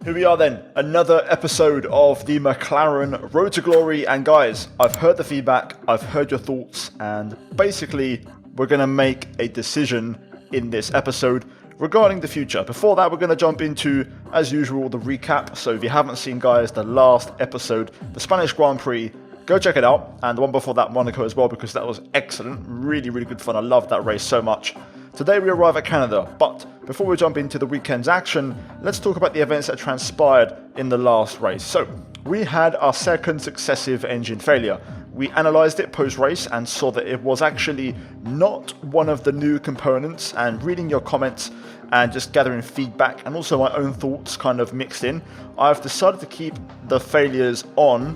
Here we are then, another episode of the McLaren Road to Glory. And guys, I've heard the feedback, I've heard your thoughts, and basically we're going to make a decision in this episode regarding the future. Before that, we're going to jump into, as usual, the recap. So if you haven't seen, guys, the last episode, the Spanish Grand Prix, go check it out. And the one before that, Monaco as well, because that was excellent. Really, really good fun. I loved that race so much. Today we arrive at Canada, but before we jump into the weekend's action, let's talk about the events that transpired in the last race. So, we had our second successive engine failure. We analysed it post-race and saw that it was actually not one of the new components, and reading your comments and just gathering feedback and also my own thoughts kind of mixed in, I've decided to keep the failures on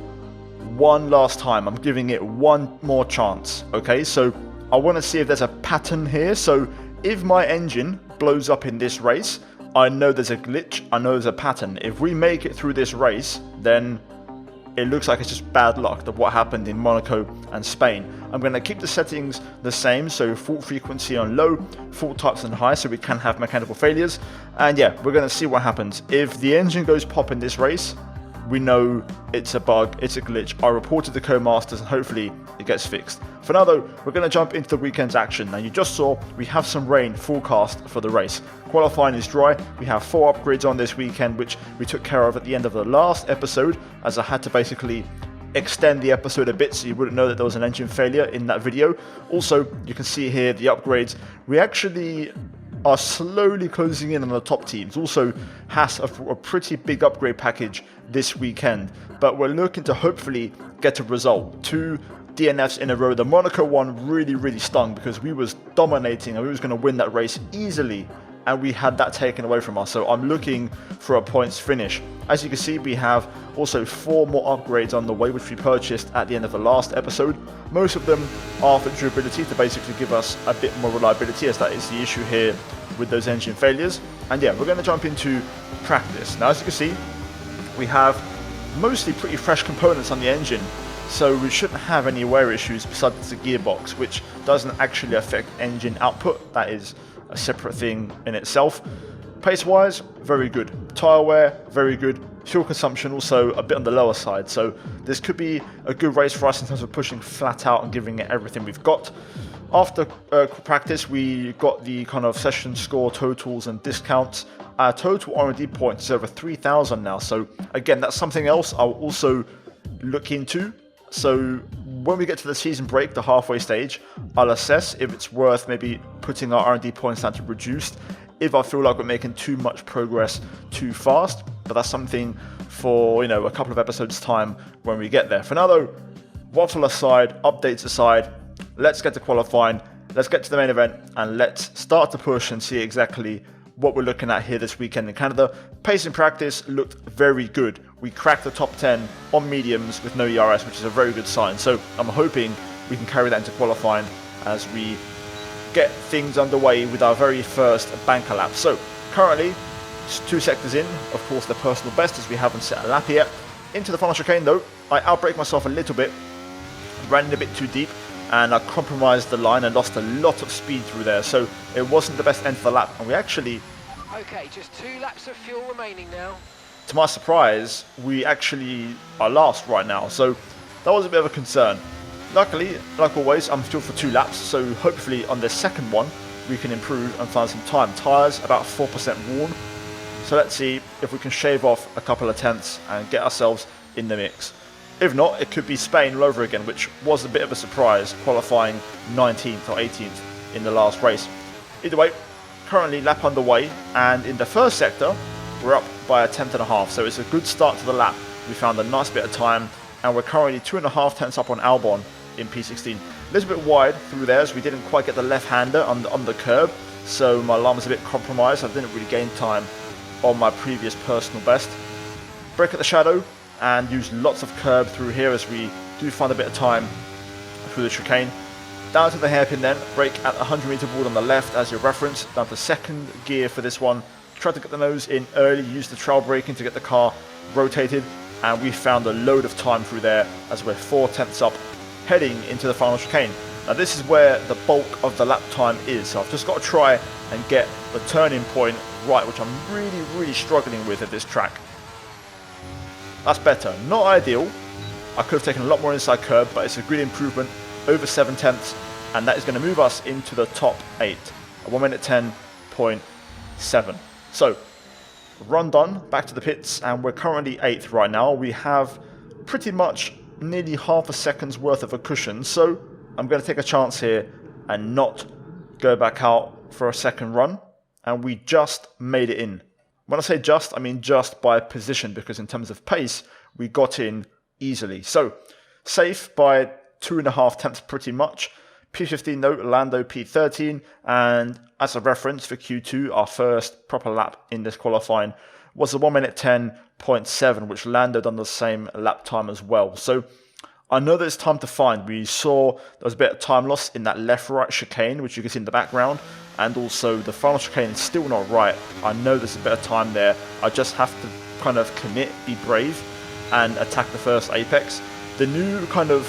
one last time. I'm giving it one more chance, okay? So, I want to see if there's a pattern here. So, if my engine blows up in this race, I know there's a glitch, I know there's a pattern. If we make it through this race, then it looks like it's just bad luck of what happened in Monaco and Spain. I'm going to keep the settings the same, so fault frequency on low, fault types on high, so we can have mechanical failures. And yeah, we're going to see what happens. If the engine goes pop in this race, we know it's a bug, it's a glitch. I reported the co-masters and hopefully it gets fixed. For now though, we're going to jump into the weekend's action. Now you just saw we have some rain forecast for the race. Qualifying is dry. We have 4 upgrades on this weekend, which we took care of at the end of the last episode, as I had to basically extend the episode a bit so you wouldn't know that there was an engine failure in that video. Also, you can see here the upgrades. We actually are slowly closing in on the top teams. Also, has a pretty big upgrade package this weekend, but we're looking to hopefully get a result. 2 DNFs in a row. The Monaco one really stung because we was dominating and we was going to win that race easily, and we had that taken away from us. So I'm looking for a points finish. As you can see, we have also 4 more upgrades on the way, which we purchased at the end of the last episode. Most of them are for durability, to basically give us a bit more reliability, as that is the issue here with those engine failures. And yeah, we're going to jump into practice. Now, as you can see, we have mostly pretty fresh components on the engine, so we shouldn't have any wear issues besides the gearbox, which doesn't actually affect engine output. That is a separate thing in itself. Pace-wise, very good. Tyre wear, very good. Fuel consumption also a bit on the lower side, so this could be a good race for us in terms of pushing flat out and giving it everything we've got. After practice, we got the kind of session score totals and discounts. Our total R&D points is over 3,000 now, so again, that's something else I'll also look into. So when we get to the season break, the halfway stage, I'll assess if it's worth maybe putting our R&D points down to reduced, if I feel like we're making too much progress too fast. But that's something for, a couple of episodes time when we get there. For now though, waffle aside, updates aside, let's get to qualifying, let's get to the main event, and let's start to push and see exactly what we're looking at here this weekend in Canada. Pace in practice looked very good. We cracked the top 10 on mediums with no ERS, which is a very good sign. So I'm hoping we can carry that into qualifying as we get things underway with our very first banker lap. So currently, 2 sectors in, of course the personal best, as we haven't set a lap yet. Into the final chicane though, I outbraked myself a little bit, ran in a bit too deep, and I compromised the line and lost a lot of speed through there, so it wasn't the best end for the lap, and we actually... Okay, just 2 laps of fuel remaining now. To my surprise, we actually are last right now, so that was a bit of a concern. Luckily, like always, I'm still for 2 laps, so hopefully on the second one, we can improve and find some time. Tyres about 4% worn, so let's see if we can shave off a couple of tenths and get ourselves in the mix. If not, it could be Spain all over again, which was a bit of a surprise, qualifying 19th or 18th in the last race. Either way, currently lap underway, and in the first sector, we're up by 1/10.5, so it's a good start to the lap. We found a nice bit of time, and we're currently 2.5 tenths up on Albon in P16. A little bit wide through there, as we didn't quite get the left-hander on the curb, so my alarm was a bit compromised. I didn't really gain time on my previous personal best. Brake at the shadow, and use lots of curb through here as we do find a bit of time through the chicane. Down to the hairpin then, brake at 100 meter board on the left as your reference, down to second gear for this one. Tried to get the nose in early, used the trail braking to get the car rotated, and we found a load of time through there as we're 4 tenths up, heading into the final chicane. Now this is where the bulk of the lap time is, so I've just got to try and get the turning point right, which I'm really struggling with at this track. That's better. Not ideal. I could have taken a lot more inside curb, but it's a good improvement over 7 tenths, and that is going to move us into the top 8 at 1 minute 10.7. So, run done, back to the pits, and we're currently 8th right now. We have pretty much nearly half a second's worth of a cushion, so I'm going to take a chance here and not go back out for a second run, and we just made it in. When I say just, I mean just by position, because in terms of pace, we got in easily. So, safe by 2.5 tenths pretty much. P15 note, Lando P13, and as a reference for Q2, our first proper lap in this qualifying was a 1 minute 10.7, which landed on the same lap time as well. So I know there's time to find. We saw there was a bit of time loss in that left-right chicane, which you can see in the background, and also the final chicane is still not right. I know there's a bit of time there. I just have to kind of commit, be brave, and attack the first apex. The new kind of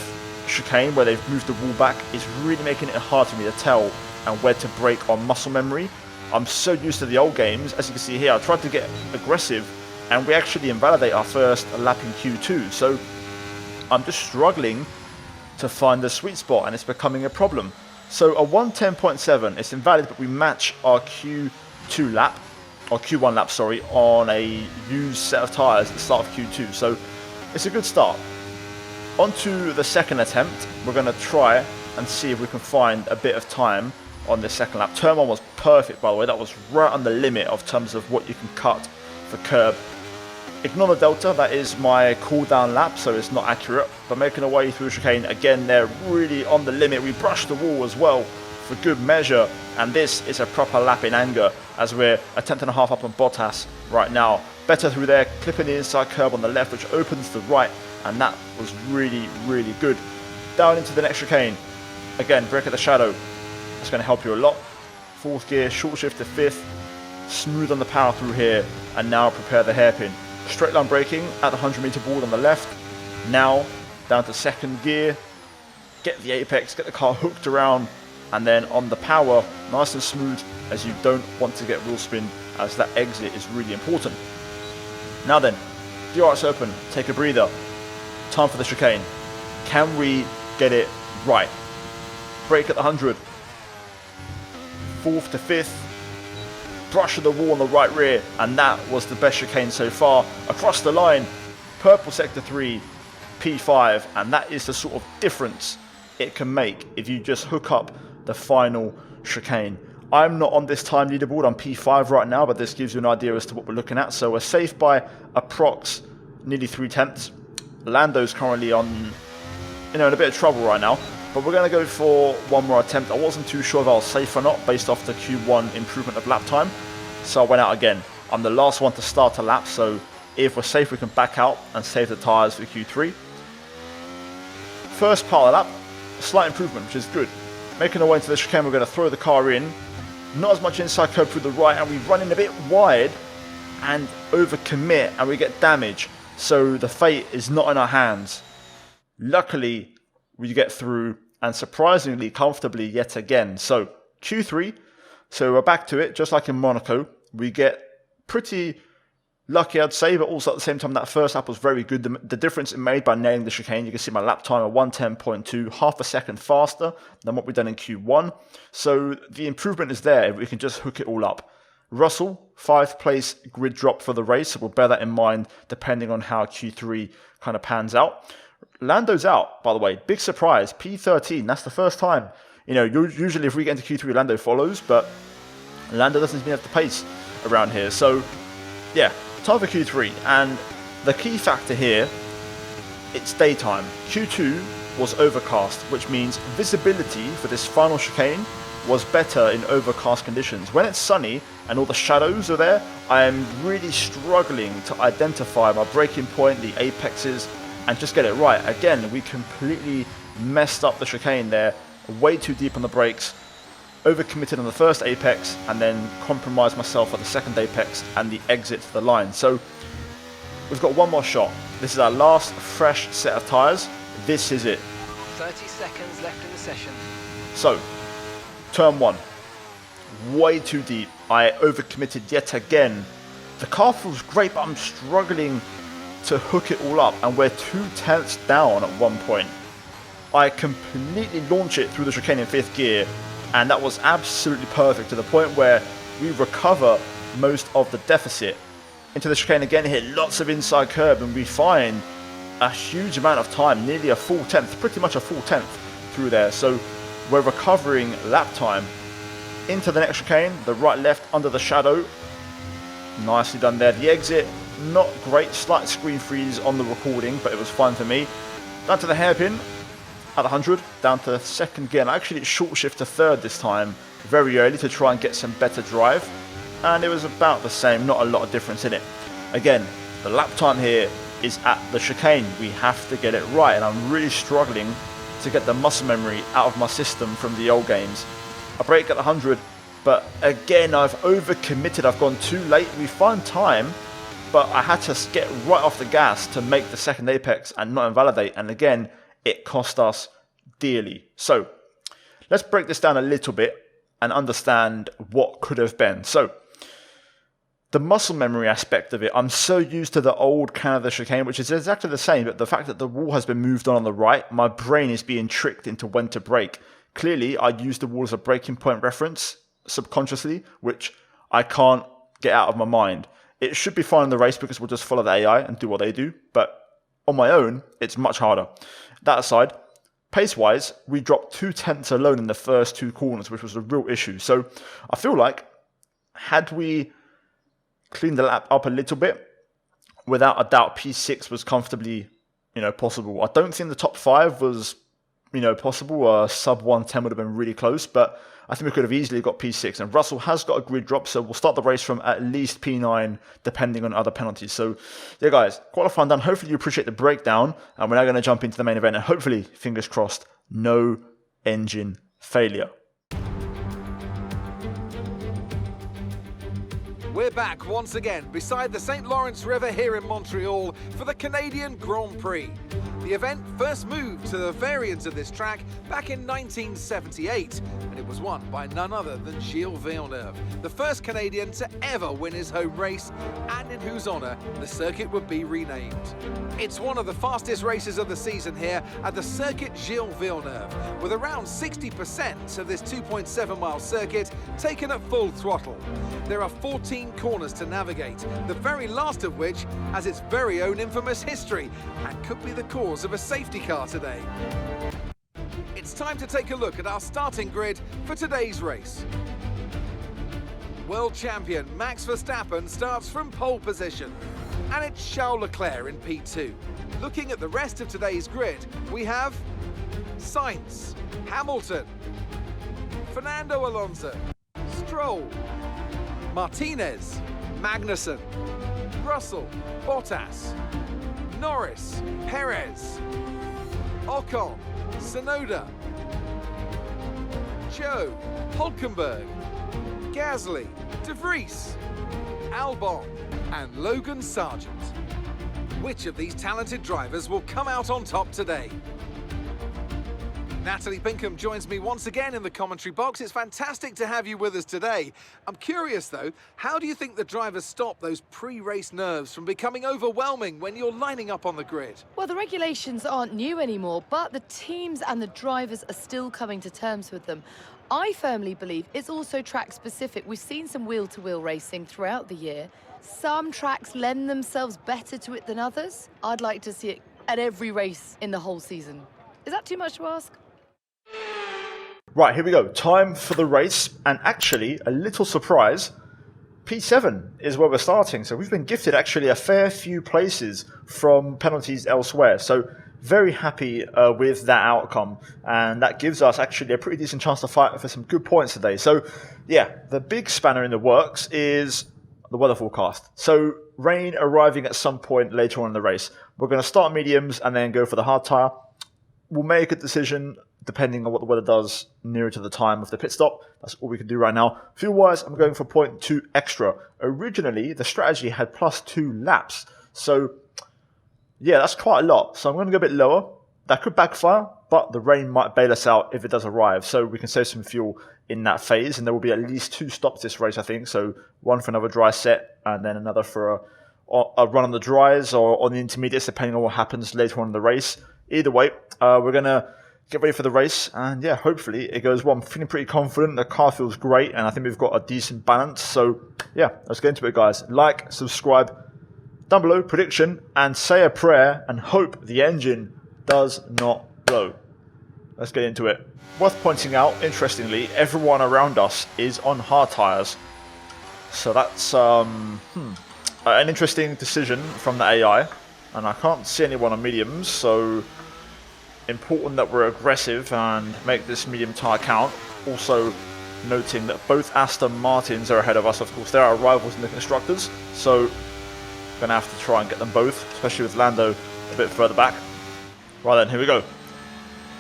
chicane where they've moved the wall back is really making it hard for me to tell and where to brake on muscle memory. I'm so used to the old games. As you can see here, I tried to get aggressive and we actually invalidate our first lap in Q2. So I'm just struggling to find the sweet spot and it's becoming a problem. So a 110.7 is invalid, but we match our Q2 lap, or Q1 lap, sorry, on a used set of tyres at the start of Q2. So it's a good start. On to the second attempt. We're going to try and see if we can find a bit of time on this second lap. Turn 1 was perfect, by the way. That was right on the limit of terms of what you can cut for curb. Ignore the delta, that is my cool down lap, so it's not accurate. But making our way through the chicane, again, they're really on the limit. We brushed the wall as well for good measure. And this is a proper lap in anger, as we're a 10.5 up on Bottas right now. Better through there, clipping the inside curb on the left, which opens the right. And that was really, really good. Down into the next chicane. Again, brake at the shadow. That's going to help you a lot. 4th gear, short shift to 5th. Smooth on the power through here. And now prepare the hairpin. Straight line braking at the 100 meter board on the left. Now down to 2nd gear. Get the apex, get the car hooked around. And then on the power, nice and smooth, as you don't want to get wheel spin, as that exit is really important. Now then, DRS open, take a breather. Time for the chicane. Can we get it right? Brake at the 100. 4th to 5th. Brush of the wall on the right rear. And that was the best chicane so far. Across the line. Purple sector 3. P5. And that is the sort of difference it can make if you just hook up the final chicane. I'm not on this time leaderboard. I'm P5 right now. But this gives you an idea as to what we're looking at. So we're safe by approx nearly 3 tenths. Lando's currently on, in a bit of trouble right now, but we're going to go for one more attempt. I wasn't too sure if I was safe or not based off the Q1 improvement of lap time, so I went out again. I'm the last one to start a lap, so if we're safe we can back out and save the tyres for Q3. First part of the lap, slight improvement, which is good. Making our way into the chicane, we're going to throw the car in, not as much inside curb through the right, and we run in a bit wide and overcommit and we get damage. So the fate is not in our hands. Luckily, we get through and surprisingly comfortably yet again. So Q3, so we're back to it, just like in Monaco. We get pretty lucky, I'd say, but also at the same time, that first lap was very good. The difference it made by nailing the chicane, you can see my lap time at 110.2, half a second faster than what we've done in Q1. So the improvement is there if we can just hook it all up. Russell, 5th place grid drop for the race, so we'll bear that in mind depending on how Q3 kind of pans out. Lando's out, by the way, big surprise, P13, that's the first time. Usually if we get into Q3, Lando follows, but Lando doesn't seem to have the pace around here. So, yeah, time for Q3, and the key factor here, it's daytime. Q2 was overcast, which means visibility for this final chicane was better in overcast conditions. When it's sunny and all the shadows are there, I am really struggling to identify my braking point, the apexes, and just get it right. Again, we completely messed up the chicane there, way too deep on the brakes, overcommitted on the first apex, and then compromised myself at the second apex and the exit to the line. So we've got one more shot. This is our last fresh set of tyres. This is it. 30 seconds left in the session. So, turn 1, way too deep. I overcommitted yet again. The car feels great, but I'm struggling to hook it all up, and we're 2/10 down at one point. I completely launch it through the chicane in 5th gear, and that was absolutely perfect to the point where we recover most of the deficit. Into the chicane again, hit lots of inside curb, and we find a huge amount of time, nearly a full 10th, pretty much a full 10th through there. So we're recovering lap time. Into the next chicane, the right left under the shadow. Nicely done there. The exit, not great, slight screen freeze on the recording, but it was fine for me. Down to the hairpin at 100, down to 2nd gear. And actually it's short shift to 3rd this time, very early to try and get some better drive. And it was about the same, not a lot of difference in it. Again, the lap time here is at the chicane. We have to get it right, and I'm really struggling to get the muscle memory out of my system from the old games. I brake at 100, but again, I've overcommitted. I've gone too late. We found time, but I had to get right off the gas to make the 2nd apex and not invalidate. And again, it cost us dearly. So let's break this down a little bit and understand what could have been. So the muscle memory aspect of it, I'm so used to the old Canada chicane, which is exactly the same, but the fact that the wall has been moved on the right, my brain is being tricked into when to brake. Clearly, I use the wall as a braking point reference subconsciously, which I can't get out of my mind. It should be fine in the race because we'll just follow the AI and do what they do, but on my own, it's much harder. That aside, pace-wise, we dropped 2/10 alone in the first 2 corners, which was a real issue. So I feel like, had we cleaned the lap up a little bit, without a doubt P6 was comfortably, possible. I don't think the top 5 was, possible. Sub 110 would have been really close, but I think we could have easily got P6. And Russell has got a grid drop, so we'll start the race from at least P9, depending on other penalties. So, yeah, guys, qualifying done. Hopefully you appreciate the breakdown, and we're now going to jump into the main event, and hopefully, fingers crossed, no engine failure. We're back once again beside the St. Lawrence River here in Montreal for the Canadian Grand Prix. The event first moved to the variant of this track back in 1978, and it was won by none other than Gilles Villeneuve, the first Canadian to ever win his home race, and in whose honour the circuit would be renamed. It's one of the fastest races of the season here at the Circuit Gilles Villeneuve, with around 60% of this 2.7-mile circuit taken at full throttle. There are 14 corners to navigate, the very last of which has its very own infamous history and could be the cause of a safety car today. It's time to take a look at our starting grid for today's race. World champion Max Verstappen starts from pole position, and it's Charles Leclerc in P2. Looking at the rest of today's grid, we have Sainz, Hamilton, Fernando Alonso, Stroll, Martinez, Magnussen, Russell, Bottas, Norris, Perez, Ocon, Tsunoda, Joe, Hulkenberg, Gasly, De Vries, Albon, and Logan Sargent. Which of these talented drivers will come out on top today? Natalie Pinkham joins me once again in the commentary box. It's fantastic to have you with us today. I'm curious though, how do you think the drivers stop those pre-race nerves from becoming overwhelming when you're lining up on the grid? Well, the regulations aren't new anymore, but the teams and the drivers are still coming to terms with them. I firmly believe it's also track specific. We've seen some wheel-to-wheel racing throughout the year. Some tracks lend themselves better to it than others. I'd like to see it at every race in the whole season. Is that too much to ask? Right, here we go. Time for the race. And actually, a little surprise, P7 is where we're starting. So we've been gifted actually a fair few places from penalties elsewhere. So very happy with that outcome. And that gives us actually a pretty decent chance to fight for some good points today. So yeah, the big spanner in the works is the weather forecast. So rain arriving at some point later on in the race. We're going to start mediums and then go for the hard tyre. We'll make a decision depending on what the weather does nearer to the time of the pit stop. That's all we can do right now. Fuel-wise, I'm going for 0.2 extra. Originally, the strategy had +2 laps. So, yeah, that's quite a lot. So I'm going to go a bit lower. That could backfire, but the rain might bail us out if it does arrive. So we can save some fuel in that phase. And there will be at least 2 stops this race, I think. So one for another dry set and then another for a a run on the dries or on the intermediates, depending on what happens later on in the race. Either way, we're going to get ready for the race, and yeah, hopefully it goes well. I'm feeling pretty confident. The car feels great, and I think we've got a decent balance. So yeah, let's get into it, guys. Like, subscribe, down below, prediction, and say a prayer and hope the engine does not blow. Let's get into it. Worth pointing out, interestingly, everyone around us is on hard tyres. So that's an interesting decision from the AI. And I can't see anyone on mediums, so important that we're aggressive and make this medium tyre count. Also noting that both Aston Martins are ahead of us. Of course, they're our rivals in the constructors, so gonna have to try and get them both, especially with Lando a bit further back. Right then, here we go.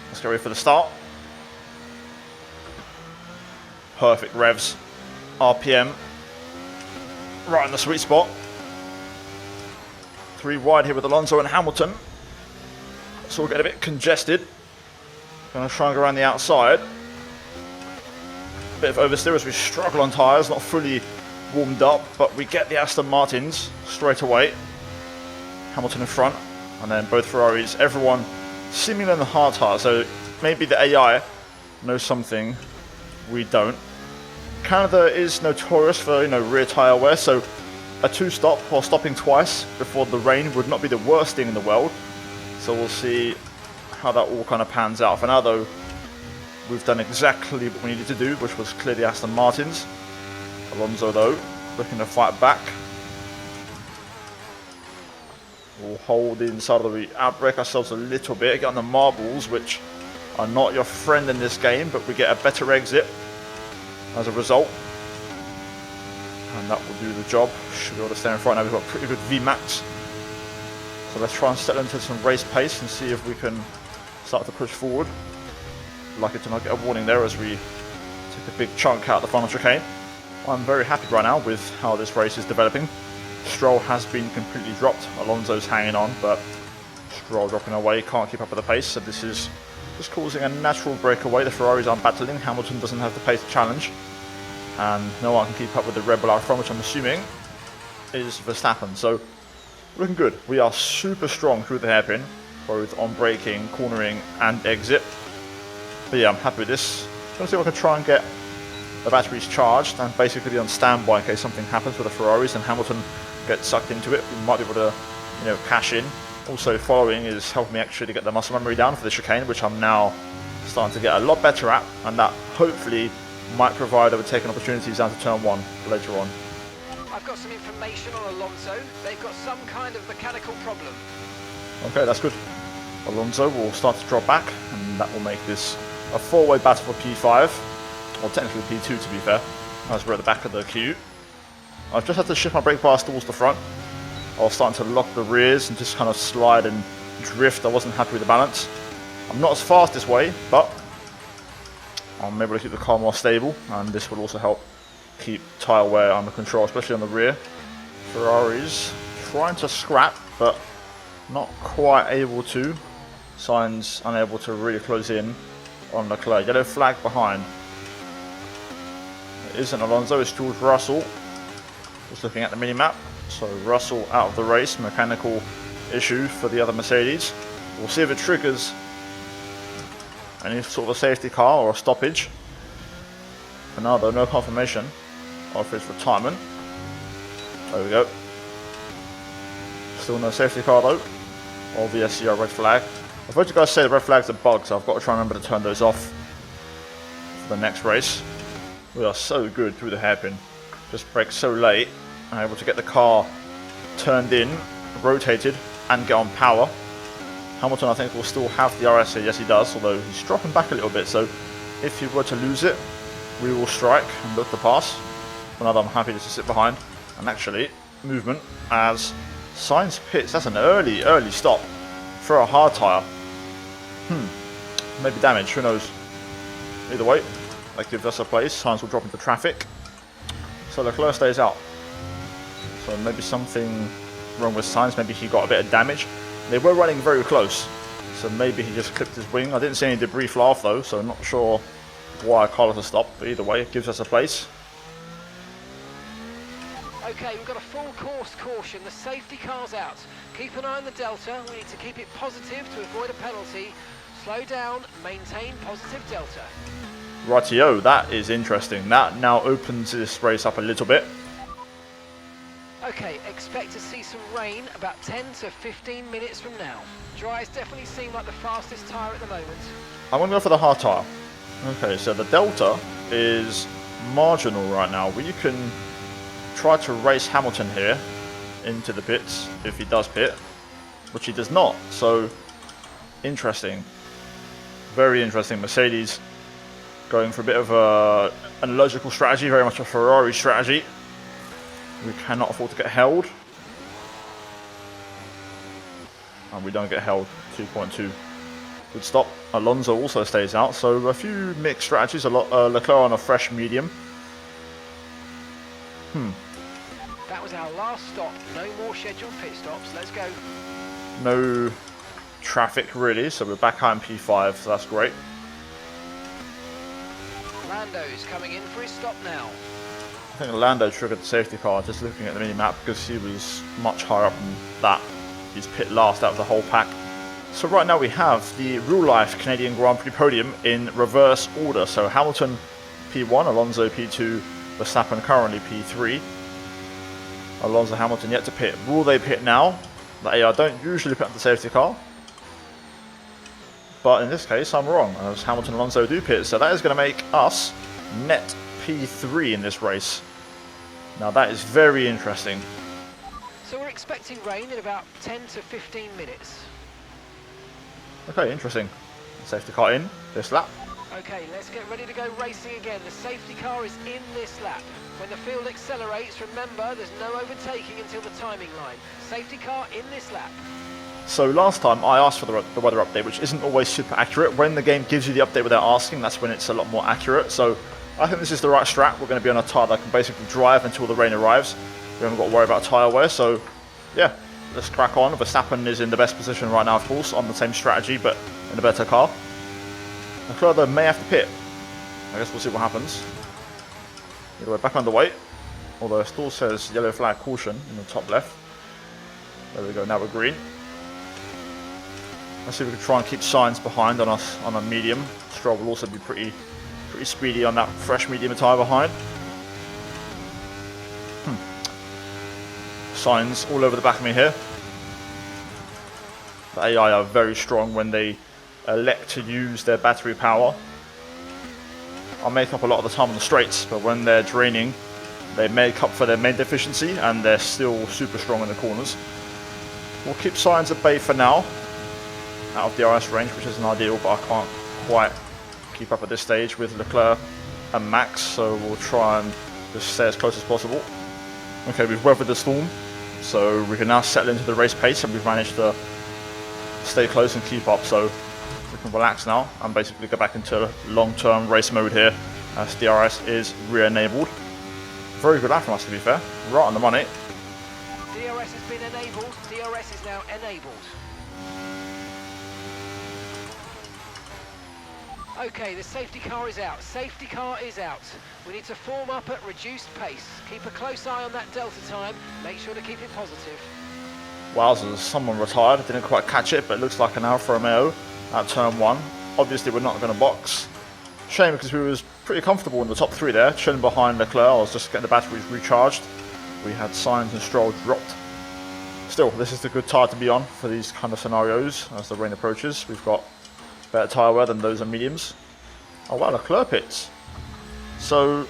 Let's get ready for the start. Perfect revs. RPM. Right in the sweet spot. 3 wide here with Alonso and Hamilton. So we'll get a bit congested. Gonna try and go around the outside. Bit of oversteer as we struggle on tyres, not fully warmed up, but we get the Aston Martins straight away. Hamilton in front, and then both Ferraris, everyone seemingly on the hard tyre, so maybe the AI knows something we don't. Canada is notorious for, rear tyre wear, so a 2-stop or stopping twice before the rain would not be the worst thing in the world. So we'll see how that all kind of pans out. For now though, we've done exactly what we needed to do, which was clear the Aston Martins. Alonso though, looking to fight back. We'll hold inside of the outbreak ourselves a little bit, get on the marbles, which are not your friend in this game, but we get a better exit as a result. And that will do the job. Should be able to stay in front now. We've got pretty good VMAX. So let's try and settle into some race pace and see if we can start to push forward. Lucky to not get a warning there as we take a big chunk out of the final chicane. I'm very happy right now with how this race is developing. Stroll has been completely dropped. Alonso's hanging on, but Stroll dropping away, can't keep up with the pace. So this is just causing a natural breakaway. The Ferraris aren't battling. Hamilton doesn't have the pace to challenge. And no one can keep up with the Red Bull out front, which I'm assuming is Verstappen. So looking good. We are super strong through the hairpin, both on braking, cornering, and exit. But yeah, I'm happy with this. I'm going to see if I can try and get the batteries charged and basically be on standby in case something happens with the Ferraris and Hamilton gets sucked into it. We might be able to, cash in. Also, following is helping me actually get the muscle memory down for the chicane, which I'm now starting to get a lot better at, and that hopefully might provide overtaking opportunities down to turn 1 later on. I've got some information on Alonso. They've got some kind of mechanical problem. Okay, that's good. Alonso will start to drop back, and that will make this a 4-way battle for P5, or technically P2 to be fair, as we're at the back of the queue. I've just had to shift my brake bars towards the front. I was starting to lock the rears and just kind of slide and drift. I wasn't happy with the balance. I'm not as fast this way, but I'm able to keep the car more stable, and this will also help keep tyre wear under control, especially on the rear. Ferraris trying to scrap, but not quite able to. Sainz unable to really close in on Leclerc. Yellow flag behind. It isn't Alonso, it's George Russell. Just looking at the mini-map. So Russell out of the race, mechanical issue for the other Mercedes. We'll see if it triggers any sort of a safety car or a stoppage. For now though, no confirmation of his retirement. There we go. Still no safety car though. Or VSCR red flag. I've heard you guys say the red flags are bugged, so I've got to try and remember to turn those off for the next race. We are so good through the hairpin. Just brake so late. I'm able to get the car turned in, rotated, and get on power. Hamilton, I think, will still have the RS here. Yes, he does, although he's dropping back a little bit. So if he were to lose it, we will strike and look to pass. For now, I'm happy just to sit behind. And actually, movement as Sainz pits. That's an early stop for a hard tyre. Maybe damage, who knows. Either way, that gives us a place. Sainz will drop into traffic. So Leclerc stays out. So maybe something wrong with Sainz. Maybe he got a bit of damage. They were running very close, so maybe he just clipped his wing. I didn't see any debris fly off though, so I'm not sure why Carlos has stopped. But either way, it gives us a place. Okay, we've got a full course caution. The safety car's out. Keep an eye on the delta. We need to keep it positive to avoid a penalty. Slow down, maintain positive delta. Rightio, that is interesting. That now opens this race up a little bit. Okay, expect to see some rain about 10 to 15 minutes from now. Dries definitely seem like the fastest tyre at the moment. I'm going to go for the hard tyre. Okay, so the delta is marginal right now. We can try to race Hamilton here into the pits if he does pit, which he does not. So, interesting. Very interesting. Mercedes going for a bit of an illogical strategy, very much a Ferrari strategy. We cannot afford to get held. And we don't get held. 2.2. Good stop. Alonso also stays out. So a few mixed strategies. Leclerc on a fresh medium. That was our last stop. No more scheduled pit stops. Let's go. No traffic really. So we're back out in P5. So that's great. Lando's coming in for his stop now. I think Lando triggered the safety car just looking at the mini-map because he was much higher up than that. He's pit last out of the whole pack. So right now we have the real-life Canadian Grand Prix podium in reverse order. So Hamilton P1, Alonso P2, Verstappen currently P3. Alonso, Hamilton yet to pit. Will they pit now? The AI don't usually pit up the safety car. But in this case I'm wrong, as Hamilton and Alonso do pit. So that is going to make us net P3 in this race. Now that is very interesting. So we're expecting rain in about 10 to 15 minutes. Okay, interesting. Safety car in this lap. Okay, let's get ready to go racing again. The safety car is in this lap. When the field accelerates, remember there's no overtaking until the timing line. Safety car in this lap. So last time I asked for the weather update, which isn't always super accurate. When the game gives you the update without asking, that's when it's a lot more accurate. So I think this is the right strat. We're going to be on a tyre that can basically drive until the rain arrives. We haven't got to worry about tyre wear, so yeah, let's crack on. Verstappen is in the best position right now, of course, on the same strategy, but in a better car. Leclerc though may have to pit. I guess we'll see what happens. Either way, back underway. Although it still says yellow flag caution in the top left. There we go, now we're green. Let's see if we can try and keep Sainz behind on us on a medium. Stroll will also be pretty speedy on that fresh medium tyre behind. Sainz all over the back of me here. The AI are very strong when they elect to use their battery power. I'll make up a lot of the time on the straights, but when they're draining, they make up for their main deficiency and they're still super strong in the corners. We'll keep Sainz at bay for now, out of DRS range, which isn't ideal, but I can't quite keep up at this stage with Leclerc and Max, so we'll try and just stay as close as possible. Okay, we've weathered the storm, so we can now settle into the race pace, and we've managed to stay close and keep up, so we can relax now and basically go back into long-term race mode here as DRS is re-enabled. Very good lap from us, to be fair, right on the money. DRS has been enabled. DRS is now enabled. Okay, the safety car is out. Safety car is out. We need to form up at reduced pace. Keep a close eye on that delta time. Make sure to keep it positive. Wowzers, someone retired. I didn't quite catch it, but it looks like an Alfa Romeo at turn 1. Obviously, we're not going to box. Shame, because we was pretty comfortable in the top 3 there, chilling behind Leclerc. I was just getting the batteries recharged. We had Sainz and Stroll dropped. Still, this is the good tyre to be on for these kind of scenarios as the rain approaches. We've got better tyre wear than those on mediums. Oh wow, Leclerc pits. So,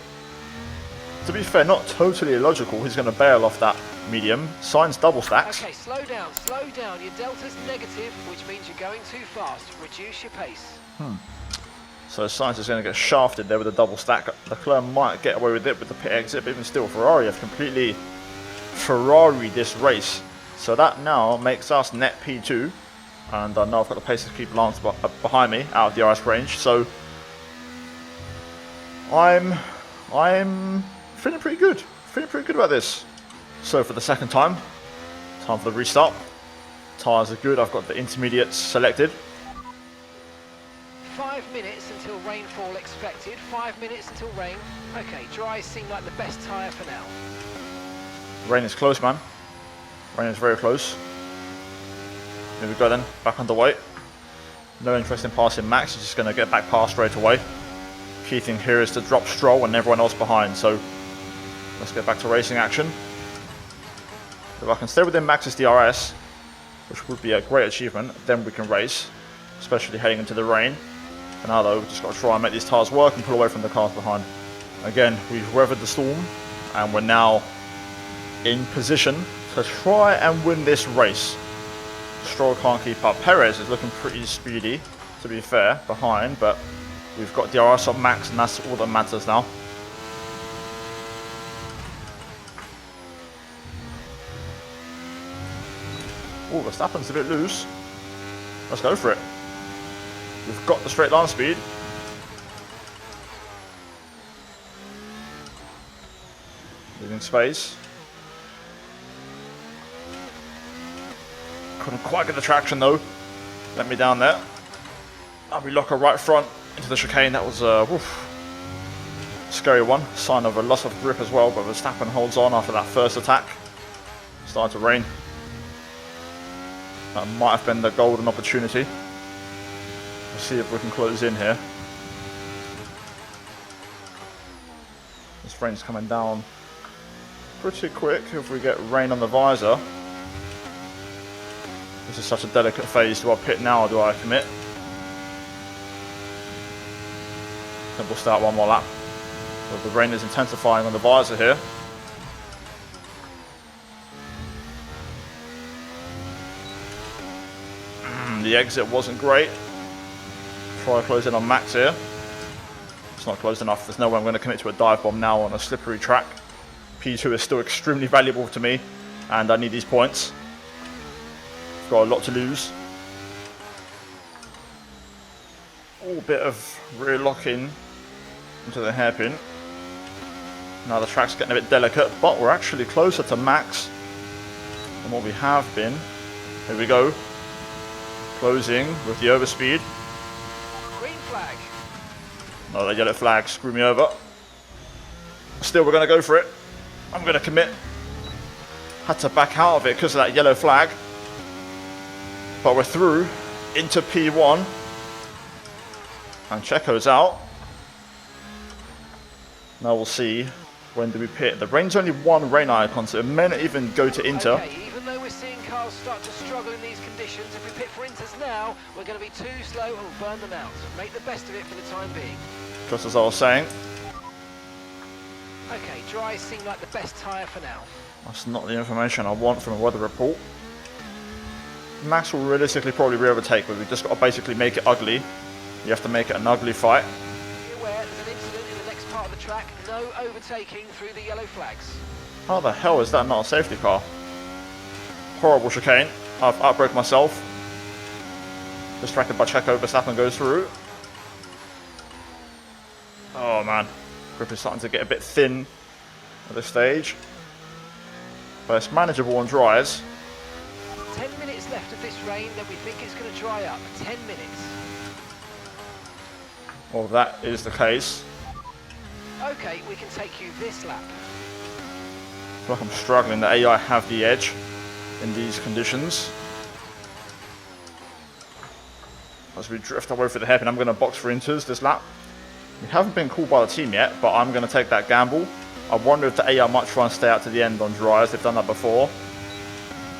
to be fair, not totally illogical. He's going to bail off that medium. Sainz double stacks. Okay, slow down, slow down. Your delta's negative, which means you're going too fast. Reduce your pace. So Sainz is going to get shafted there with a double stack. Leclerc might get away with it with the pit exit, but even still, Ferrari have completely Ferrari'd this race. So that now makes us net P2. And I know I've got the pace to keep Lance behind me, out of the DRS range. So I'm feeling pretty good. Feeling pretty good about this. So for the second time for the restart. Tyres are good. I've got the intermediates selected. 5 minutes until rainfall expected. 5 minutes until rain. Okay, dries seem like the best tyre for now. Rain is close, man. Rain is very close. Here we go then, back underway. No interest in passing Max, he's just going to get back past straight away. Key thing here is to drop Stroll and everyone else behind, so let's get back to racing action. If I can stay within Max's DRS, which would be a great achievement, then we can race, especially heading into the rain. For now though, we've just got to try and make these tyres work and pull away from the cars behind. Again, we've weathered the storm, and we're now in position to try and win this race. Stroll can't keep up. Perez is looking pretty speedy, to be fair, behind, but we've got DRS on Max, and that's all that matters now. Oh, Verstappen's a bit loose. Let's go for it. We've got the straight line speed. Leaving space. Couldn't quite get the traction though. Let me down there. And we lock her right front into the chicane. That was a scary one. Sign of a loss of grip as well, but Verstappen holds on after that first attack. Started to rain. That might have been the golden opportunity. We'll see if we can close in here. This rain's coming down pretty quick if we get rain on the visor. This is such a delicate phase. Do I pit now or do I commit? Then we'll start one more lap. But the rain is intensifying on the visor here. The exit wasn't great. Try to close in on Max here. It's not close enough. There's no way I'm going to commit to a dive bomb now on a slippery track. P2 is still extremely valuable to me, and I need these points. I've got a lot to lose. Oh, bit of rear lock-in into the hairpin. Now the track's getting a bit delicate, but we're actually closer to Max than what we have been. Here we go. Closing with the overspeed. Green flag. No, that yellow flag screwed me over. Still, we're going to go for it. I'm going to commit. Had to back out of it because of that yellow flag. But we're through into P1. And Checo's out. Now we'll see, when do we pit? The rain's only one rain icon, so it may not even go to Inter. Okay, even though we're seeing cars start to struggle in these conditions, if we pit for Inters now, we're going to be too slow and we'll burn them out. Make the best of it for the time being. Just as I was saying. Okay, dry seem like the best tyre for now. That's not the information I want from a weather report. Max will realistically probably re-overtake, but we've just got to basically make it ugly. You have to make it an ugly fight. Be aware there's an incident in the next part of the track. No overtaking through the yellow flags. How the hell is that not a safety car? Horrible chicane. I've outbraked myself. Distracted by Checo, Verstappen goes through. Oh man, grip is starting to get a bit thin at this stage. But it's manageable on dries. 10 minutes left of this rain, then we think it's going to dry up. 10 minutes. Well, that is the case. Okay, we can take you this lap. I feel like I'm struggling. The AI have the edge in these conditions. As we drift away through the hairpin, I'm going to box for Inters this lap. We haven't been called by the team yet, but I'm going to take that gamble. I wonder if the AI might try and stay out to the end on dries. They've done that before.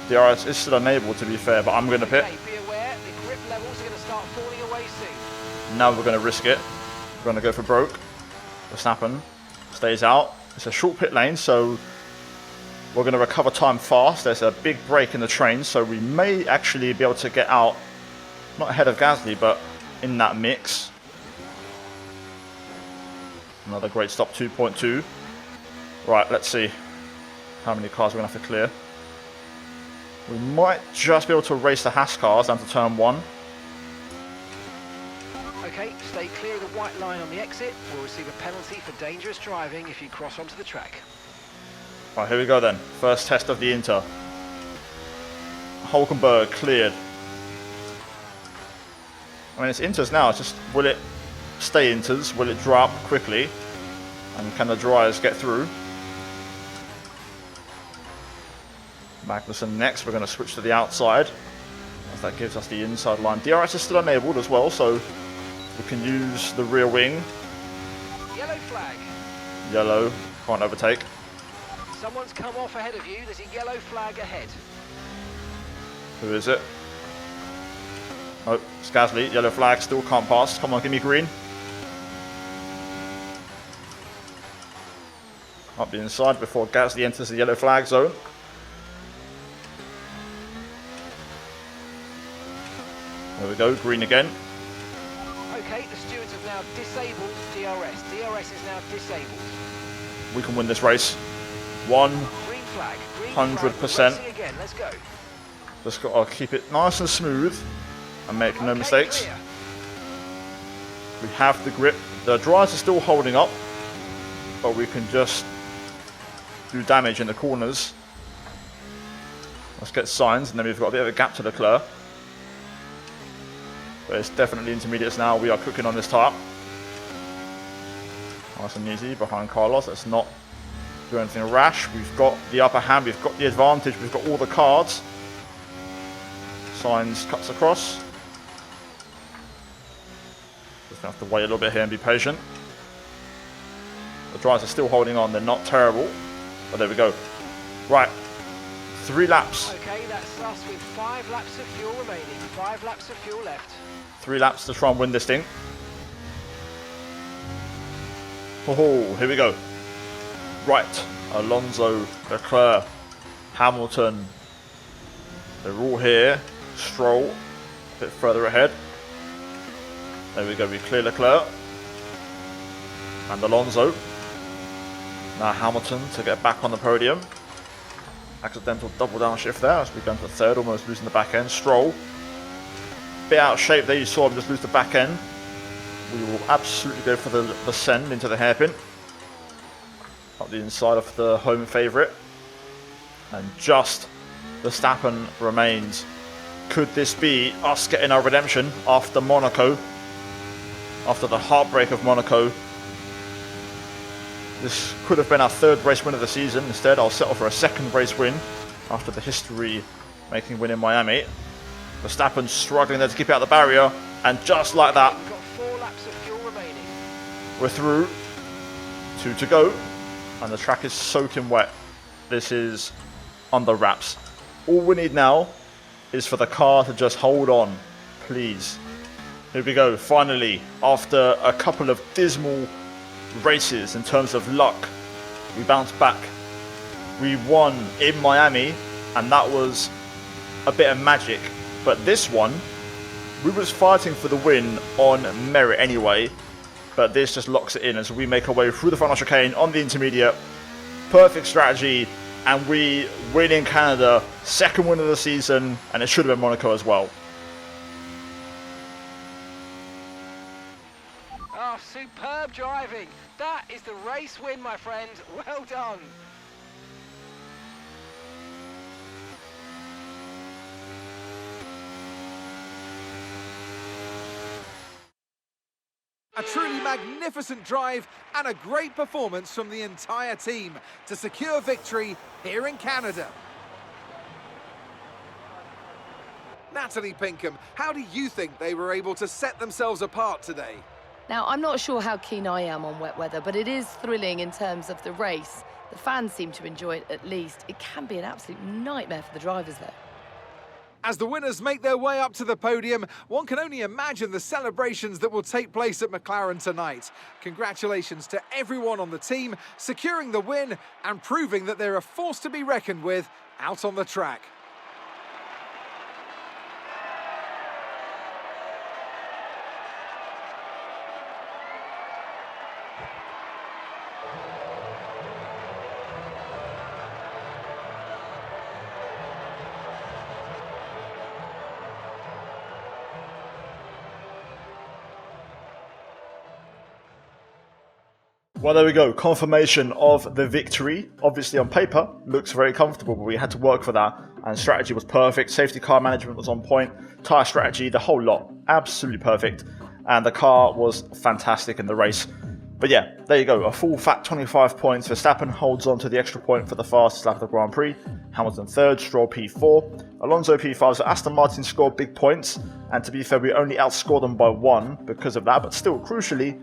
The DRS is still unable, to be fair, but I'm going to pit. Okay, be aware, the grip levels are going to start falling away soon. Now we're going to risk it. We're going to go for broke. Verstappen stays out. It's a short pit lane, so we're going to recover time fast. There's a big break in the train, so we may actually be able to get out, not ahead of Gasly, but in that mix. Another great stop, 2.2. Right, let's see how many cars we're going to have to clear. We might just be able to race the Haas cars down to turn 1. Okay, stay clear of the white line on the exit. We'll receive a penalty for dangerous driving if you cross onto the track. Right, here we go then. First test of the Inter. Hulkenberg cleared. I mean, it's Inters now. It's just, will it stay Inters? Will it dry up quickly? And can the dryers get through? Magnussen next. We're going to switch to the outside, as that gives us the inside line. DRS is still enabled as well, so we can use the rear wing. Yellow flag. Yellow, can't overtake. Someone's come off ahead of you. There's a yellow flag ahead. Who is it? Oh, it's Gasly. Yellow flag, still can't pass. Come on, give me green. Up the inside before Gasly enters the yellow flag zone. There we go, green again. Okay, the stewards have now disabled DRS. DRS is now disabled. We can win this race. 100%. Green flag. Green flag. Racing again. Let's go. Just got to keep it nice and smooth and make no mistakes. Clear. We have the grip. The dryers are still holding up, but we can just do damage in the corners. Let's get signs, and then we've got a bit of a gap to Leclerc. But it's definitely intermediates now. We are cooking on this tyre. Nice and easy behind Carlos. Let's not do anything rash. We've got the upper hand. We've got the advantage. We've got all the cards. Signs cuts across. Just gonna have to wait a little bit here and be patient. The dryers are still holding on. They're not terrible. But there we go. Right. 3 laps. Okay, that's us with 5 laps of fuel remaining. 5 laps of fuel left. 3 laps to try and win this thing. Oh, here we go. Right. Alonso, Leclerc, Hamilton. They're all here. Stroll, a bit further ahead. There we go. We clear Leclerc. And Alonso. Now Hamilton to get back on the podium. Accidental double downshift there as we go into third, almost losing the back end. Stroll. Bit out of shape there, you saw him just lose the back end. We will absolutely go for the send into the hairpin. Up the inside of the home favourite. And just Verstappen remains. Could this be us getting our redemption after Monaco? After the heartbreak of Monaco. This could have been our 3rd race win of the season. Instead, I'll settle for a 2nd race win after the history-making win in Miami. Verstappen struggling there to keep out the barrier, and just like that, We've got 4 laps of fuel remaining. we're through. 2 to go, and the track is soaking wet. This is under wraps. All we need now is for the car to just hold on, please. Here we go, finally, after a couple of dismal races in terms of luck, we bounced back. We won in Miami, and that was a bit of magic. But this one, we was fighting for the win on merit anyway, but this just locks it in as we make our way through the final chicane on the intermediate. Perfect strategy, and we win in Canada, 2nd win of the season, and it should have been Monaco as well. Oh, superb driving. That is the race win, my friend. Well done. A truly magnificent drive and a great performance from the entire team to secure victory here in Canada. Natalie Pinkham, how do you think they were able to set themselves apart today? Now, I'm not sure how keen I am on wet weather, but it is thrilling in terms of the race. The fans seem to enjoy it at least. It can be an absolute nightmare for the drivers though. As the winners make their way up to the podium, one can only imagine the celebrations that will take place at McLaren tonight. Congratulations to everyone on the team, securing the win and proving that they're a force to be reckoned with out on the track. Well, there we go. Confirmation of the victory. Obviously, on paper, looks very comfortable, but we had to work for that. And strategy was perfect. Safety car management was on point. Tyre strategy, the whole lot. Absolutely perfect. And the car was fantastic in the race. But yeah, there you go. A full fat 25 points. Verstappen holds on to the extra point for the fastest lap of the Grand Prix. Hamilton 3rd, Stroll P4, Alonso P5. So Aston Martin scored big points, and to be fair, we only outscored them by 1 because of that, but still, crucially,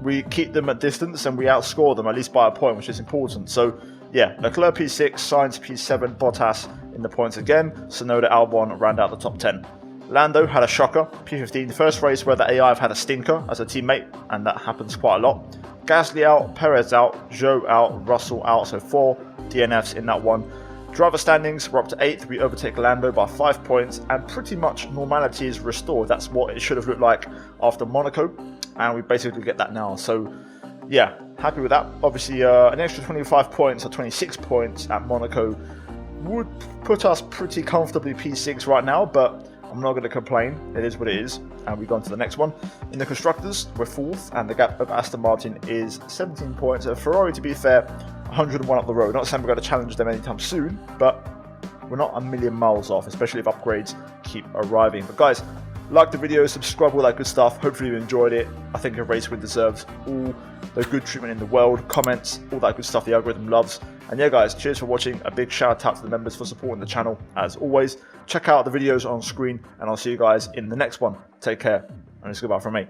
we keep them at distance and we outscore them at least by a point, which is important. So yeah, Leclerc P6, Sainz P7, Bottas in the points again, Tsunoda Albon round out the top 10. Lando had a shocker, P15, first race where the AI have had a stinker as a teammate, and that happens quite a lot. Gasly out, Perez out, Zhou out, Russell out, so 4 DNFs in that one. Driver standings, we're up to 8th, we overtake Lando by 5 points, and pretty much normality is restored. That's what it should have looked like after Monaco, and we basically get that now. So yeah, happy with that. Obviously an extra 25 points or 26 points at Monaco would put us pretty comfortably P6 right now, but I'm not going to complain. It is what it is. And we go on to the next one. In the Constructors, we're 4th, and the gap of Aston Martin is 17 points. Ferrari, to be fair, 101 up the road. Not saying we're going to challenge them anytime soon, but we're not a million miles off, especially if upgrades keep arriving. But guys, like the video, subscribe, all that good stuff. Hopefully you enjoyed it. I think a race win deserves all the good treatment in the world. Comments, all that good stuff the algorithm loves. And yeah guys, cheers for watching. A big shout out to the members for supporting the channel as always. Check out the videos on screen, and I'll see you guys in the next one. Take care, and it's goodbye from me.